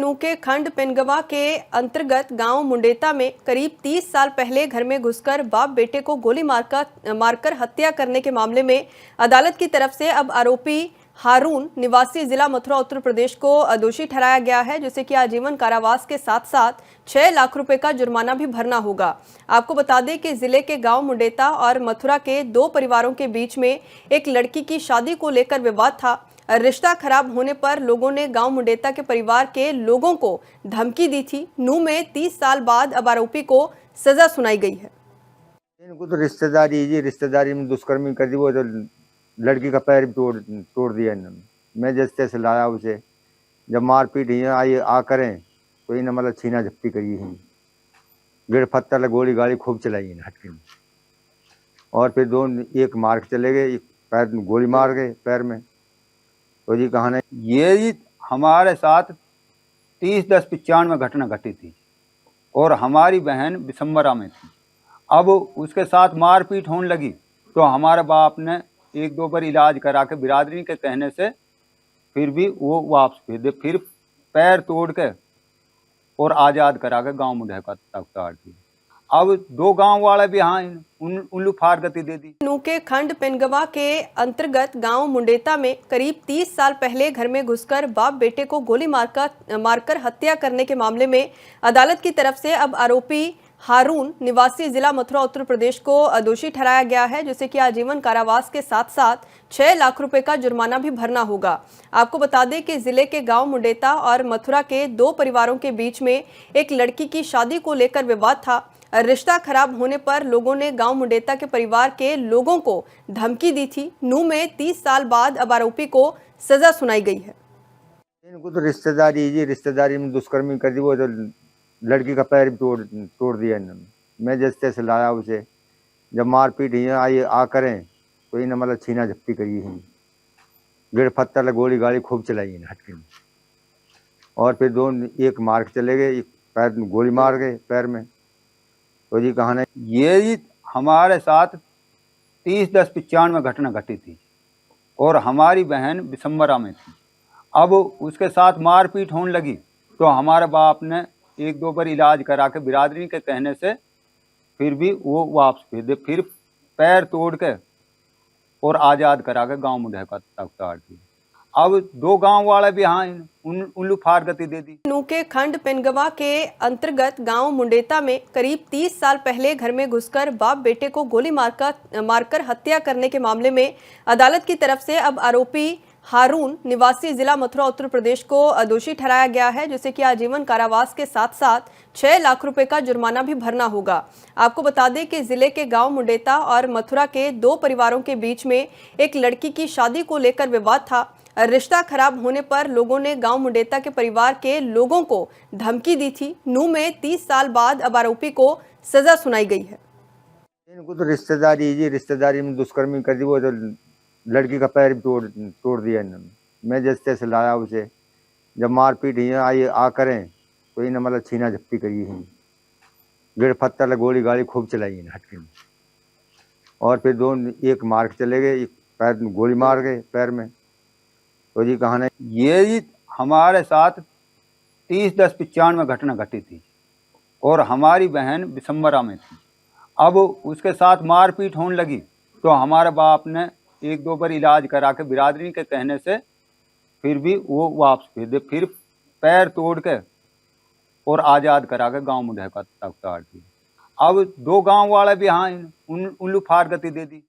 नू के खंड पेनगवा के अंतर्गत गांव मुंडेता में करीब 30 साल पहले घर में घुसकर बाप बेटे को गोली मारकर हत्या करने के मामले में अदालत की तरफ से अब आरोपी हारून निवासी जिला मथुरा उत्तर प्रदेश को दोषी ठहराया गया है, जिसे कि आजीवन कारावास के साथ साथ 6 लाख रुपए का जुर्माना भी भरना होगा। आपको बता दें कि जिले के गांव मुंडेता और मथुरा के दो परिवारों के बीच में एक लड़की की शादी को लेकर विवाद था। रिश्ता खराब होने पर लोगों ने गांव मुंडेता के परिवार के लोगों को धमकी दी थी। नू में 30 साल बाद अब आरोपी को सजा सुनाई गई है। इनको तो रिश्तेदारी में दुष्कर्मी कर दी। वो तो लड़की का पैर भी तोड़ दिया इन्होंने। मैं जैसे तैसे लाया उसे, जब मारपीट आई आ करें तो इन्हें मतलब छीना झपटी करी है, गिर पत्थर गोली गाड़ी खूब चलाई इन हटके में। और फिर एक मार के चले गए, एक पैर में गोली मार गए पैर में। तो जी कहानी ये जी हमारे साथ 30/10/95 में घटना घटी थी और हमारी बहन बिसम्बरा में थी। अब उसके साथ मारपीट होने लगी तो हमारे बाप ने 1-2 बार इलाज करा के बिरादरी के कहने से फिर भी वो वापस भेज दे, फिर पैर तोड़ के और आज़ाद करा के गाँव मुंडे का तख्तार दिया। अब 2 गांव वाले भी हाँ उल्लू फार गति दे दी। नू के खंड पेनगवा के अंतर्गत गांव मुंडेता में करीब 30 साल पहले घर में घुसकर बाप बेटे को गोली मारकर हत्या करने के मामले में अदालत की तरफ से अब आरोपी हारून निवासी जिला मथुरा उत्तर प्रदेश को दोषी ठहराया गया है, जिसे कि आजीवन कारावास के साथ साथ 6 लाख रुपए का जुर्माना भी भरना होगा। आपको बता दें कि जिले के गांव मुंडेता और मथुरा के दो परिवारों के बीच में एक लड़की की शादी को लेकर विवाद था। रिश्ता खराब होने पर लोगों ने गांव मुंडेता के परिवार के लोगों को धमकी दी थी। नू में 30 साल बाद अब आरोपी को सजा सुनाई गई है। इनको तो रिश्तेदारी में दुष्कर्मी कर दी। वो तो लड़की का पैर भी तोड़ दिया इन्होंने। मैं जैसे तैसे लाया उसे, जब मारपीट आई आ करें तो इन्हें मतलब छीना झपटी करी है, गिर पत्थर गोली गाड़ी खूब चलाई इन हटके में। और फिर एक मार के चले गए, एक पैर में गोली मार गए पैर में। तो जी कहानी ये जी हमारे साथ 30/10/95 में घटना घटी थी और हमारी बहन बिसम्बरा में थी। अब उसके साथ मारपीट होने लगी तो हमारे बाप ने 1-2 बार इलाज करा के बिरादरी के कहने से फिर भी वो वापस भेज दे, फिर पैर तोड़ के और आज़ाद करा के गाँव मुंडे का तख्तार दिया। अब 2 गांव वाले भी हाँ उल्लू फार गति दे दी। नू के खंड पेनगवा के अंतर्गत गांव मुंडेता में करीब 30 साल पहले घर में घुसकर बाप बेटे को गोली मारकर हत्या करने के मामले में अदालत की तरफ से अब आरोपी हारून निवासी जिला मथुरा उत्तर प्रदेश को दोषी ठहराया गया है, जिसे कि आजीवन कारावास के साथ साथ 6 लाख रुपए का जुर्माना भी भरना होगा। आपको बता दें कि जिले के गांव मुंडेता और मथुरा के दो परिवारों के बीच में एक लड़की की शादी को लेकर विवाद था। रिश्ता खराब होने पर लोगों ने गांव मुंडेता के परिवार के लोगों को धमकी दी थी। नू में 30 साल बाद अब आरोपी को सजा सुनाई गई है। इनको तो रिश्तेदारी में दुष्कर्मी कर दी। वो तो लड़की का पैर भी तोड़ दिया इन्होंने। मैं जैसे तैसे लाया उसे, जब मारपीट आई आ करें तो इन्हें मतलब छीना झपटी करी है, गिर पत्थर गोली गाड़ी खूब चलाई इन हटके में। और फिर एक मार के चले गए, एक पैर में गोली मार गए पैर में। तो जी कहानी ये जी हमारे साथ 30/10/95 में घटना घटी थी और हमारी बहन बिसम्बरा में थी। अब उसके साथ मारपीट होने लगी तो हमारे बाप ने 1-2 बार इलाज करा के बिरादरी के कहने से फिर भी वो वापस भेज दे, फिर पैर तोड़ के और आज़ाद करा के गाँव मुंडे का तख्तार दिया। अब 2 गांव वाले भी हाँ उल्लू फार गति दे दी।